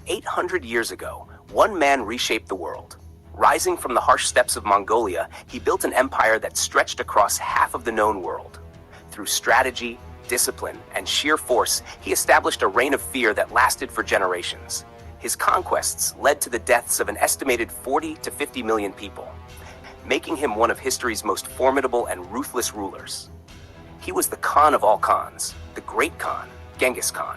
800 years ago, one man reshaped the world. Rising from the harsh steppes of Mongolia, he built an empire that stretched across half of the known world. Through strategy, discipline, and sheer force, he established a reign of fear that lasted for generations. His conquests led to the deaths of an estimated 40 to 50 million people, making him one of history's most formidable and ruthless rulers. He was the Khan of all Khans, the Great Khan, Genghis Khan.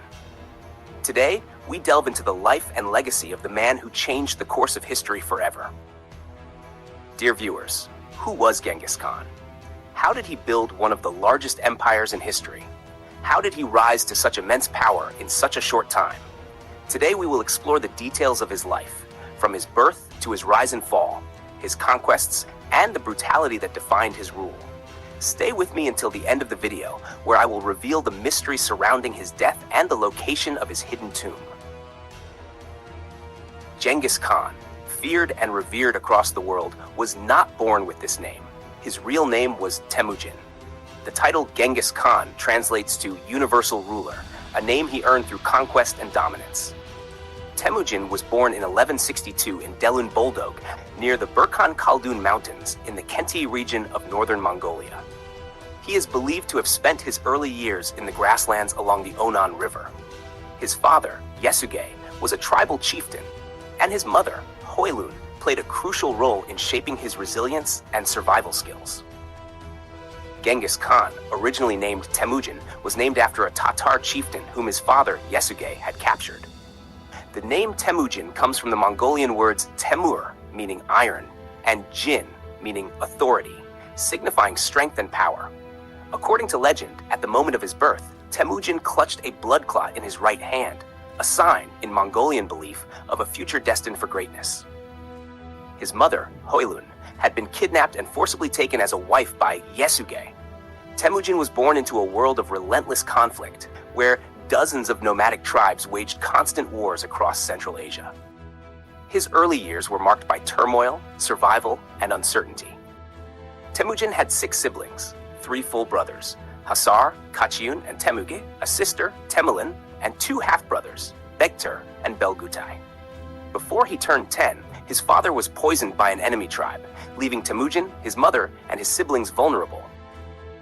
Today, we delve into the life and legacy of the man who changed the course of history forever. Dear viewers, who was Genghis Khan? How did he build one of the largest empires in history? How did he rise to such immense power in such a short time? Today we will explore the details of his life, from his birth to his rise and fall, his conquests, and the brutality that defined his rule. Stay with me until the end of the video, where I will reveal the mystery surrounding his death and the location of his hidden tomb. Genghis Khan, feared and revered across the world, was not born with this name. His real name was Temujin. The title Genghis Khan translates to universal ruler, a name he earned through conquest and dominance. Temujin was born in 1162 in Delun Boldog, near the Burkhan Khaldun Mountains in the Kenti region of northern Mongolia. He is believed to have spent his early years in the grasslands along the Onan River. His father, Yesuge, was a tribal chieftain, and his mother, Hoylun, played a crucial role in shaping his resilience and survival skills. Genghis Khan, originally named Temujin, was named after a Tatar chieftain whom his father, Yesuge, had captured. The name Temujin comes from the Mongolian words Temur, meaning iron, and Jin, meaning authority, signifying strength and power. According to legend, at the moment of his birth, Temujin clutched a blood clot in his right hand, a sign, in Mongolian belief, of a future destined for greatness. His mother, Hoylun, had been kidnapped and forcibly taken as a wife by Yesuge. Temujin was born into a world of relentless conflict, where dozens of nomadic tribes waged constant wars across Central Asia. His early years were marked by turmoil, survival, and uncertainty. Temujin had 6 siblings, 3 full brothers, Hasar, Kachyun, and Temuge, a sister, Temulin, and 2 half-brothers, Bektur and Belgutai. Before he turned 10, his father was poisoned by an enemy tribe, leaving Temujin, his mother, and his siblings vulnerable.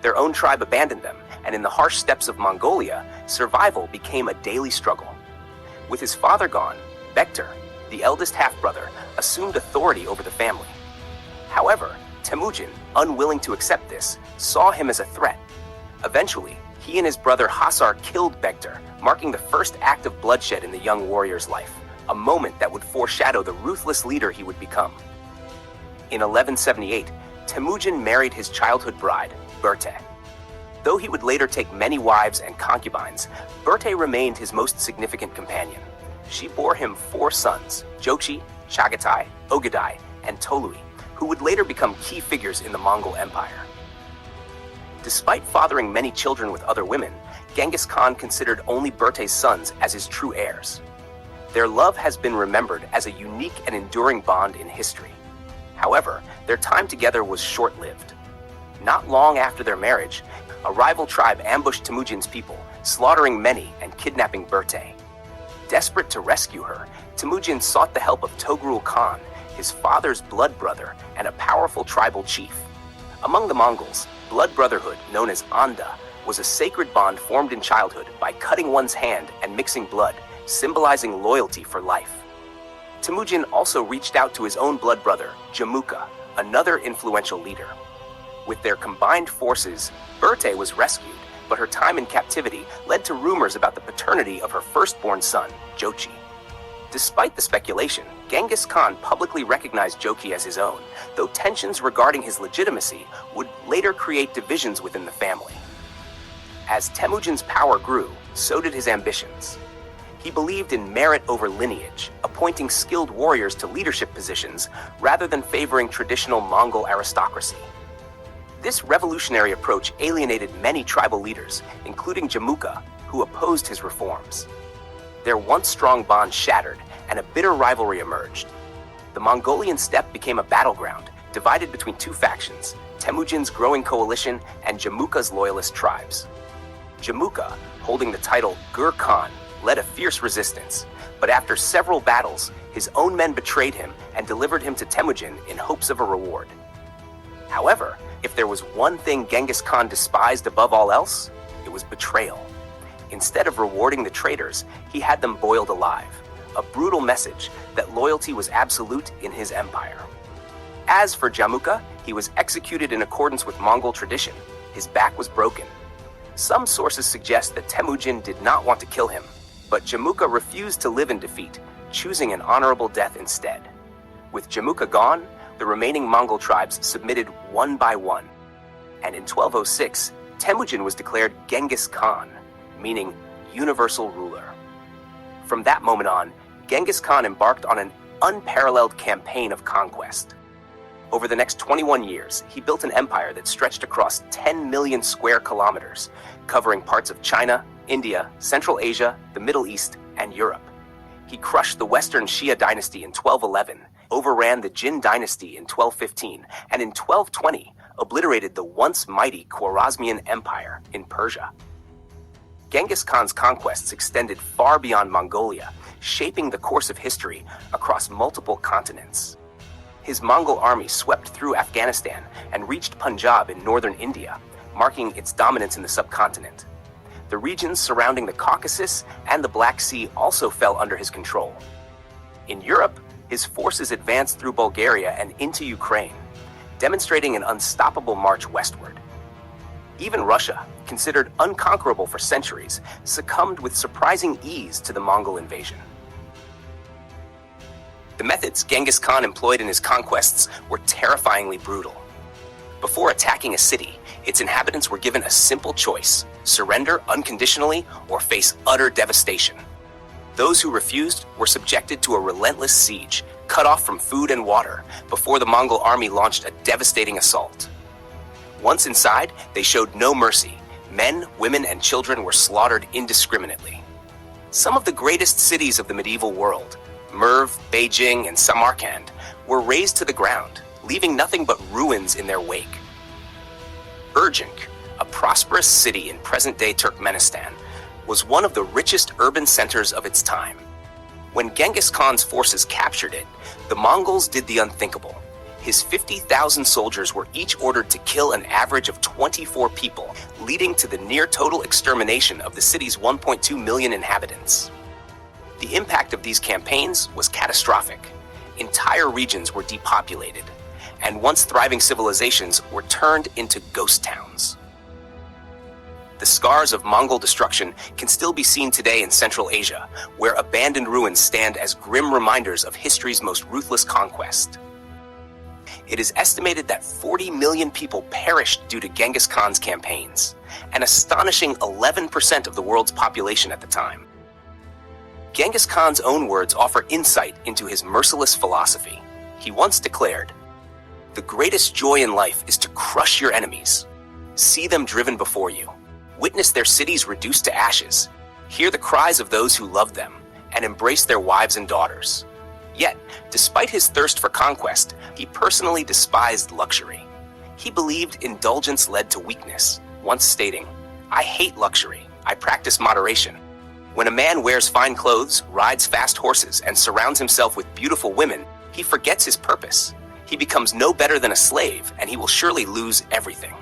Their own tribe abandoned them, and in the harsh steppes of Mongolia, survival became a daily struggle. With his father gone, Bektur, the eldest half-brother, assumed authority over the family. However, Temujin, unwilling to accept this, saw him as a threat. Eventually, he and his brother Hasar killed Bektur, marking the first act of bloodshed in the young warrior's life, a moment that would foreshadow the ruthless leader he would become. In 1178, Temujin married his childhood bride, Berte. Though he would later take many wives and concubines, Berte remained his most significant companion. She bore him 4 sons, Jokshi, Chagatai, Ogadai, and Tolui, who would later become key figures in the Mongol Empire. Despite fathering many children with other women, Genghis Khan considered only Berte's sons as his true heirs. Their love has been remembered as a unique and enduring bond in history. However, their time together was short-lived. Not long after their marriage, a rival tribe ambushed Temujin's people, slaughtering many and kidnapping Berte. Desperate to rescue her, Temujin sought the help of Togrul Khan, his father's blood brother and a powerful tribal chief. Among the Mongols, blood brotherhood, known as Anda, was a sacred bond formed in childhood by cutting one's hand and mixing blood, symbolizing loyalty for life. Temujin also reached out to his own blood brother, Jamuka, another influential leader. With their combined forces, Berte was rescued, but her time in captivity led to rumors about the paternity of her firstborn son, Jochi. Despite the speculation, Genghis Khan publicly recognized Jochi as his own, though tensions regarding his legitimacy would later create divisions within the family. As Temujin's power grew, so did his ambitions. He believed in merit over lineage, appointing skilled warriors to leadership positions rather than favoring traditional Mongol aristocracy. This revolutionary approach alienated many tribal leaders, including Jamuka, who opposed his reforms. Their once strong bond shattered, and a bitter rivalry emerged. The Mongolian steppe became a battleground, divided between 2 factions, Temujin's growing coalition and Jamuka's loyalist tribes. Jamuka, holding the title Gur Khan, led a fierce resistance, But after several battles, his own men betrayed him and delivered him to Temujin in hopes of a reward. However, if there was one thing Genghis Khan despised above all else, it was betrayal. Instead of rewarding the traitors, he had them boiled alive, a brutal message that loyalty was absolute in his empire. As for Jamuka, he was executed in accordance with Mongol tradition. His back was broken. Some sources suggest that Temujin did not want to kill him, but Jamuka refused to live in defeat, choosing an honorable death instead. With Jamuka gone, the remaining Mongol tribes submitted one by one. And in 1206, Temujin was declared Genghis Khan, meaning universal ruler. From that moment on, Genghis Khan embarked on an unparalleled campaign of conquest. Over the next 21 years, he built an empire that stretched across 10 million square kilometers, covering parts of China, India, Central Asia, the Middle East, and Europe. He crushed the Western Xia dynasty in 1211, overran the Jin dynasty in 1215, and in 1220 obliterated the once mighty Khwarezmian Empire in Persia. Genghis Khan's conquests extended far beyond Mongolia, shaping the course of history across multiple continents. His Mongol army swept through Afghanistan and reached Punjab in northern India, marking its dominance in the subcontinent. The regions surrounding the Caucasus and the Black Sea also fell under his control. In Europe, his forces advanced through Bulgaria and into Ukraine, demonstrating an unstoppable march westward. Even Russia, considered unconquerable for centuries, succumbed with surprising ease to the Mongol invasion. The methods Genghis Khan employed in his conquests were terrifyingly brutal. Before attacking a city, its inhabitants were given a simple choice: surrender unconditionally or face utter devastation. Those who refused were subjected to a relentless siege, cut off from food and water, before the Mongol army launched a devastating assault. Once inside, they showed no mercy. Men, women, and children were slaughtered indiscriminately. Some of the greatest cities of the medieval world, Merv, Beijing, and Samarkand, were razed to the ground, leaving nothing but ruins in their wake. Urgenk, a prosperous city in present-day Turkmenistan, was one of the richest urban centers of its time. When Genghis Khan's forces captured it, the Mongols did the unthinkable. His 50,000 soldiers were each ordered to kill an average of 24 people, leading to the near-total extermination of the city's 1.2 million inhabitants. The impact of these campaigns was catastrophic. Entire regions were depopulated, and once thriving civilizations were turned into ghost towns. The scars of Mongol destruction can still be seen today in Central Asia, where abandoned ruins stand as grim reminders of history's most ruthless conquest. It is estimated that 40 million people perished due to Genghis Khan's campaigns, an astonishing 11% of the world's population at the time. Genghis Khan's own words offer insight into his merciless philosophy. He once declared, "The greatest joy in life is to crush your enemies. See them driven before you. Witness their cities reduced to ashes. Hear the cries of those who love them, and embrace their wives and daughters." Yet, despite his thirst for conquest, he personally despised luxury. He believed indulgence led to weakness, once stating, "I hate luxury. I practice moderation." When a man wears fine clothes, rides fast horses, and surrounds himself with beautiful women, he forgets his purpose. He becomes no better than a slave, and he will surely lose everything.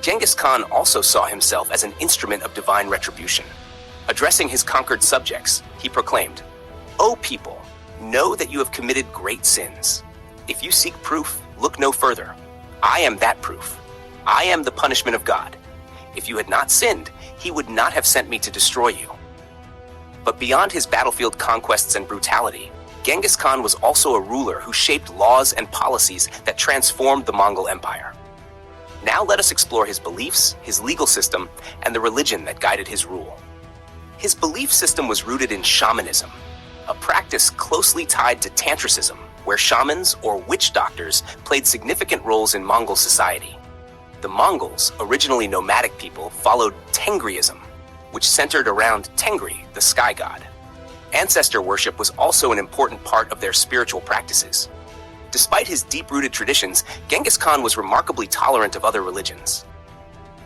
Genghis Khan also saw himself as an instrument of divine retribution. Addressing his conquered subjects, he proclaimed, "O people, know that you have committed great sins. If you seek proof, look no further. I am that proof. I am the punishment of God. If you had not sinned, he would not have sent me to destroy you." But beyond his battlefield conquests and brutality, Genghis Khan was also a ruler who shaped laws and policies that transformed the Mongol Empire. Now let us explore his beliefs, his legal system, and the religion that guided his rule. His belief system was rooted in shamanism, a practice closely tied to tantricism, where shamans or witch doctors played significant roles in Mongol society. The Mongols, originally nomadic people, followed Tengriism, which centered around Tengri, the sky god. Ancestor worship was also an important part of their spiritual practices. Despite his deep-rooted traditions, Genghis Khan was remarkably tolerant of other religions.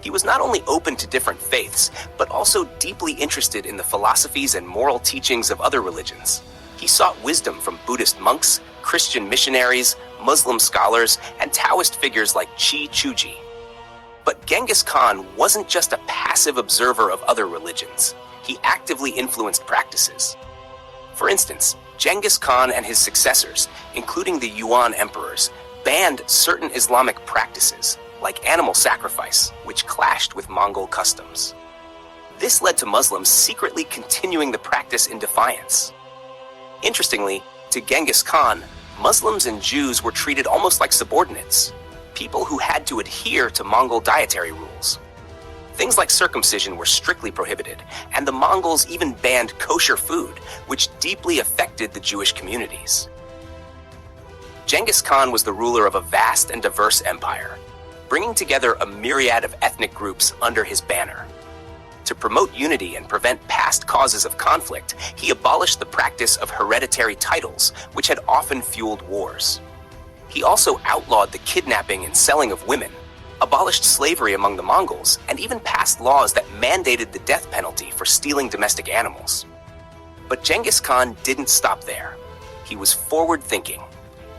He was not only open to different faiths, but also deeply interested in the philosophies and moral teachings of other religions. He sought wisdom from Buddhist monks, Christian missionaries, Muslim scholars, and Taoist figures like Qi Chuji. But Genghis Khan wasn't just a passive observer of other religions. He actively influenced practices. For instance, Genghis Khan and his successors, including the Yuan emperors, banned certain Islamic practices, like animal sacrifice, which clashed with Mongol customs. This led to Muslims secretly continuing the practice in defiance. Interestingly, to Genghis Khan, Muslims and Jews were treated almost like subordinates, people who had to adhere to Mongol dietary rules. Things like circumcision were strictly prohibited, and the Mongols even banned kosher food, which deeply affected the Jewish communities. Genghis Khan was the ruler of a vast and diverse empire, bringing together a myriad of ethnic groups under his banner. To promote unity and prevent past causes of conflict, he abolished the practice of hereditary titles, which had often fueled wars. He also outlawed the kidnapping and selling of women, abolished slavery among the Mongols, and even passed laws that mandated the death penalty for stealing domestic animals. But Genghis Khan didn't stop there. He was forward-thinking,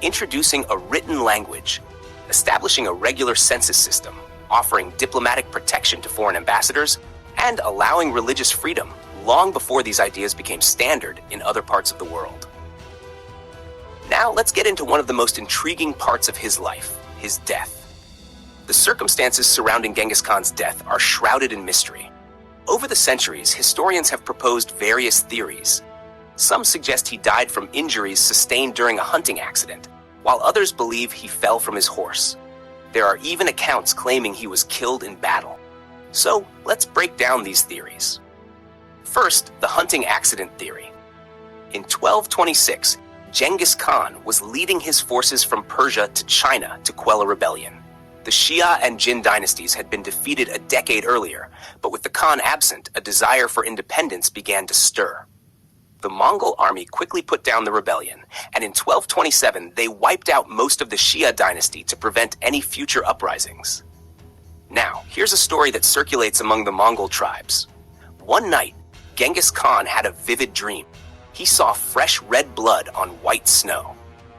introducing a written language, establishing a regular census system, offering diplomatic protection to foreign ambassadors, and allowing religious freedom long before these ideas became standard in other parts of the world. Now let's get into one of the most intriguing parts of his life, his death. The circumstances surrounding Genghis Khan's death are shrouded in mystery. Over the centuries, historians have proposed various theories. Some suggest he died from injuries sustained during a hunting accident, while others believe he fell from his horse. There are even accounts claiming he was killed in battle. So let's break down these theories. First, the hunting accident theory. In 1226, Genghis Khan was leading his forces from Persia to China to quell a rebellion. The Shia and Jin dynasties had been defeated a decade earlier, but with the Khan absent, a desire for independence began to stir. The Mongol army quickly put down the rebellion, and in 1227 they wiped out most of the Shia dynasty to prevent any future uprisings. Now, here's a story that circulates among the Mongol tribes. One night, Genghis Khan had a vivid dream. He saw fresh red blood on white snow.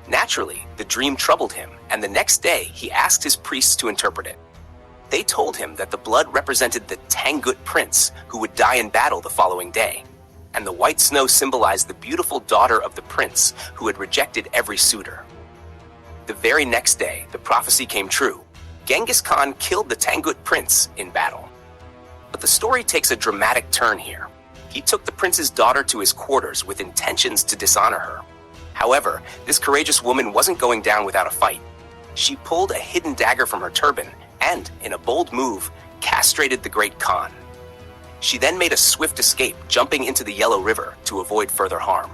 Naturally, the dream troubled him, and the next day he asked his priests to interpret it. They told him that the blood represented the Tangut prince who would die in battle the following day, and the white snow symbolized the beautiful daughter of the prince who had rejected every suitor. The very next day, the prophecy came true. Genghis Khan killed the Tangut prince in battle. But the story takes a dramatic turn here. He took the prince's daughter to his quarters with intentions to dishonor her. However, this courageous woman wasn't going down without a fight. She pulled a hidden dagger from her turban and, in a bold move, castrated the great Khan. She then made a swift escape, jumping into the Yellow River to avoid further harm.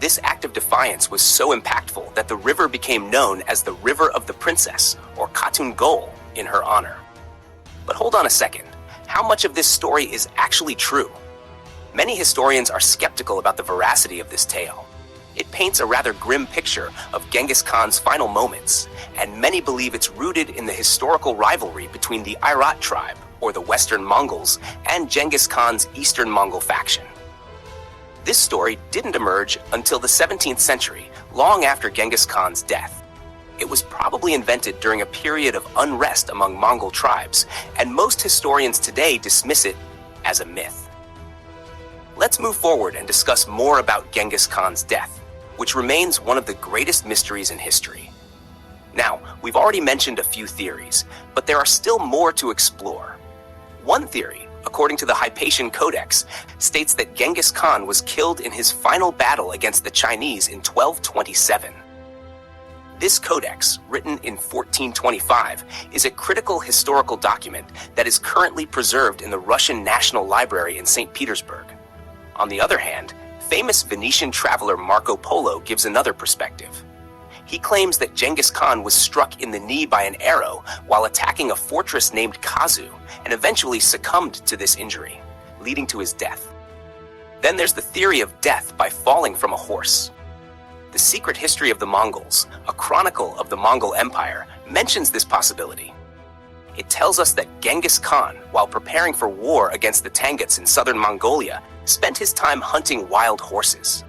This act of defiance was so impactful that the river became known as the River of the Princess, or Khatun Gol, in her honor. But hold on a second. How much of this story is actually true? Many historians are skeptical about the veracity of this tale. It paints a rather grim picture of Genghis Khan's final moments, and many believe it's rooted in the historical rivalry between the Irat tribe, or the Western Mongols, and Genghis Khan's Eastern Mongol faction. This story didn't emerge until the 17th century, long after Genghis Khan's death. It was probably invented during a period of unrest among Mongol tribes, and most historians today dismiss it as a myth. Let's move forward and discuss more about Genghis Khan's death, which remains one of the greatest mysteries in history. Now, we've already mentioned a few theories, but there are still more to explore. One theory, according to the Hypatian Codex, states that Genghis Khan was killed in his final battle against the Chinese in 1227. This codex, written in 1425, is a critical historical document that is currently preserved in the Russian National Library in St. Petersburg. On the other hand, famous Venetian traveler Marco Polo gives another perspective. He claims that Genghis Khan was struck in the knee by an arrow while attacking a fortress named Kazu, and eventually succumbed to this injury, leading to his death. Then there's the theory of death by falling from a horse. The Secret History of the Mongols, a chronicle of the Mongol Empire, mentions this possibility. It tells us that Genghis Khan, while preparing for war against the Tanguts in southern Mongolia, spent his time hunting wild horses.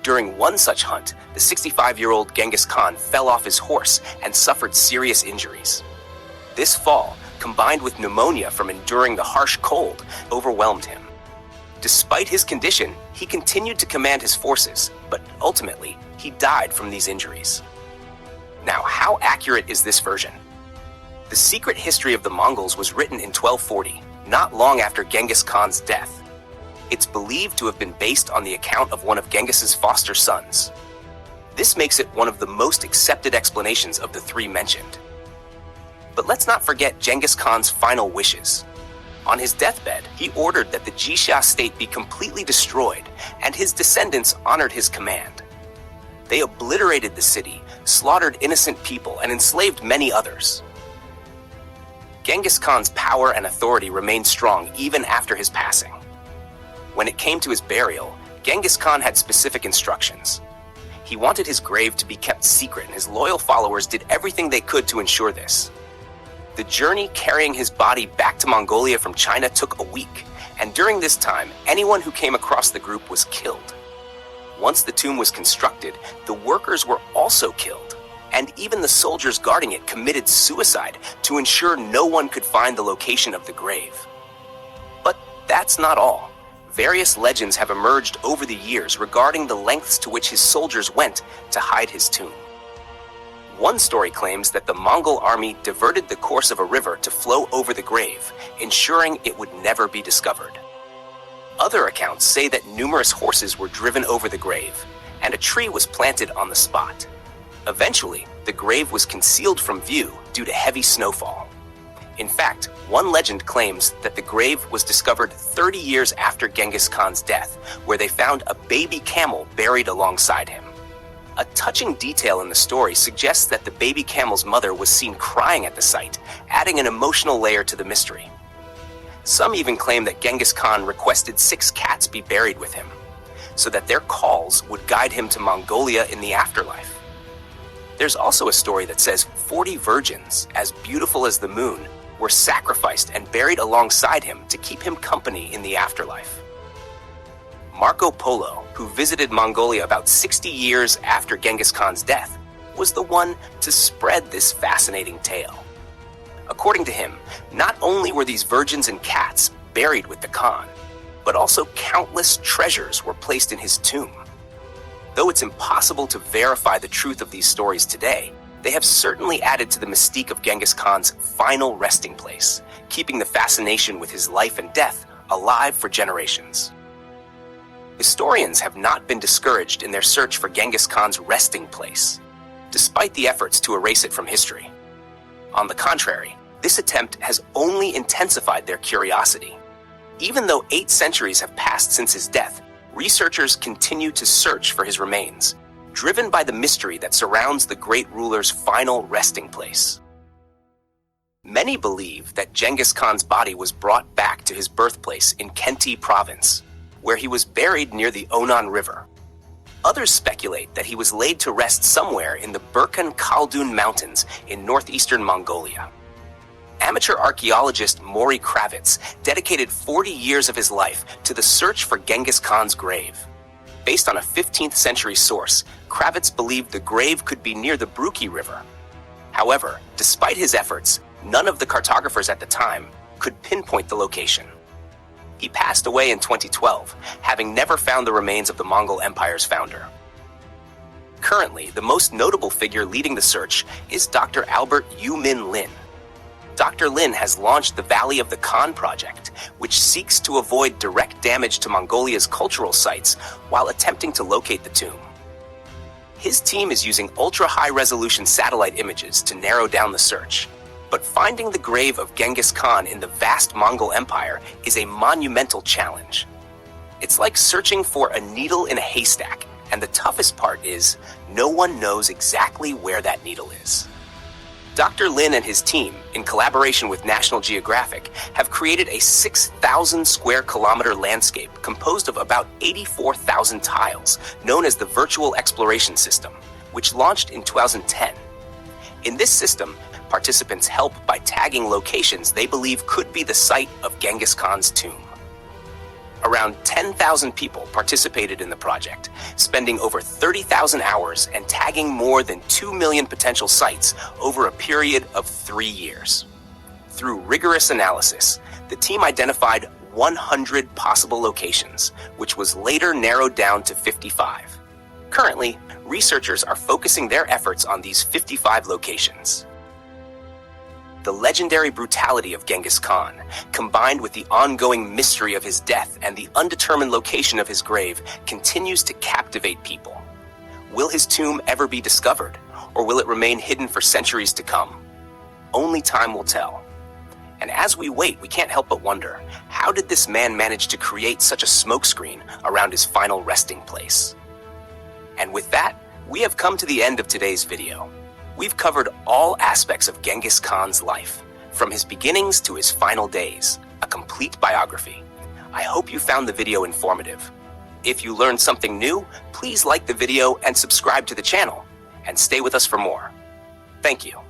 During one such hunt, the 65-year-old Genghis Khan fell off his horse and suffered serious injuries. This fall, combined with pneumonia from enduring the harsh cold, overwhelmed him. Despite his condition, he continued to command his forces, but ultimately, he died from these injuries. Now, how accurate is this version? The secret history of the Mongols was written in 1240, not long after Genghis Khan's death. It's believed to have been based on the account of one of Genghis's foster sons. This makes it one of the most accepted explanations of the three mentioned. But let's not forget Genghis Khan's final wishes. On his deathbed, he ordered that the Jisha state be completely destroyed, and his descendants honored his command. They obliterated the city, slaughtered innocent people, and enslaved many others. Genghis Khan's power and authority remained strong even after his passing. When it came to his burial, Genghis Khan had specific instructions. He wanted his grave to be kept secret, and his loyal followers did everything they could to ensure this. The journey carrying his body back to Mongolia from China took a week, and during this time, anyone who came across the group was killed. Once the tomb was constructed, the workers were also killed, and even the soldiers guarding it committed suicide to ensure no one could find the location of the grave. But that's not all. Various legends have emerged over the years regarding the lengths to which his soldiers went to hide his tomb. One story claims that the Mongol army diverted the course of a river to flow over the grave, ensuring it would never be discovered. Other accounts say that numerous horses were driven over the grave, and a tree was planted on the spot. Eventually, the grave was concealed from view due to heavy snowfall. In fact, one legend claims that the grave was discovered 30 years after Genghis Khan's death, where they found a baby camel buried alongside him. A touching detail in the story suggests that the baby camel's mother was seen crying at the site, adding an emotional layer to the mystery. Some even claim that Genghis Khan requested 6 cats be buried with him, so that their calls would guide him to Mongolia in the afterlife. There's also a story that says 40 virgins, as beautiful as the moon, were sacrificed and buried alongside him to keep him company in the afterlife. Marco Polo, who visited Mongolia about 60 years after Genghis Khan's death, was the one to spread this fascinating tale. According to him, not only were these virgins and cats buried with the Khan, but also countless treasures were placed in his tomb. Though it's impossible to verify the truth of these stories today, they have certainly added to the mystique of Genghis Khan's final resting place, keeping the fascination with his life and death alive for generations. Historians have not been discouraged in their search for Genghis Khan's resting place, despite the efforts to erase it from history. On the contrary, this attempt has only intensified their curiosity. Even though 8 centuries have passed since his death, researchers continue to search for his remains, driven by the mystery that surrounds the great ruler's final resting place. Many believe that Genghis Khan's body was brought back to his birthplace in Khenti province, where he was buried near the Onon River. Others speculate that he was laid to rest somewhere in the Burkhan Khaldun Mountains in northeastern Mongolia. Amateur archaeologist Maury Kravitz dedicated 40 years of his life to the search for Genghis Khan's grave. Based on a 15th century source, Kravitz believed the grave could be near the Bruki River. However, despite his efforts, none of the cartographers at the time could pinpoint the location. He passed away in 2012, having never found the remains of the Mongol Empire's founder. Currently, the most notable figure leading the search is Dr. Albert Yu-Min Lin. Dr. Lin has launched the Valley of the Khan project, which seeks to avoid direct damage to Mongolia's cultural sites while attempting to locate the tomb. His team is using ultra-high-resolution satellite images to narrow down the search. But finding the grave of Genghis Khan in the vast Mongol Empire is a monumental challenge. It's like searching for a needle in a haystack, and the toughest part is no one knows exactly where that needle is. Dr. Lin and his team, in collaboration with National Geographic, have created a 6,000 square kilometer landscape composed of about 84,000 tiles, known as the Virtual Exploration System, which launched in 2010. In this system, Participants help by tagging locations they believe could be the site of Genghis Khan's tomb. Around 10,000 people participated in the project, spending over 30,000 hours and tagging more than 2 million potential sites over a period of 3 years. Through rigorous analysis, the team identified 100 possible locations, which was later narrowed down to 55. Currently, researchers are focusing their efforts on these 55 locations. The legendary brutality of Genghis Khan, combined with the ongoing mystery of his death and the undetermined location of his grave, continues to captivate people. Will his tomb ever be discovered, or will it remain hidden for centuries to come? Only time will tell. And as we wait, we can't help but wonder, how did this man manage to create such a smokescreen around his final resting place? And with that, we have come to the end of today's video. We've covered all aspects of Genghis Khan's life, from his beginnings to his final days, a complete biography. I hope you found the video informative. If you learned something new, please like the video and subscribe to the channel, and stay with us for more. Thank you.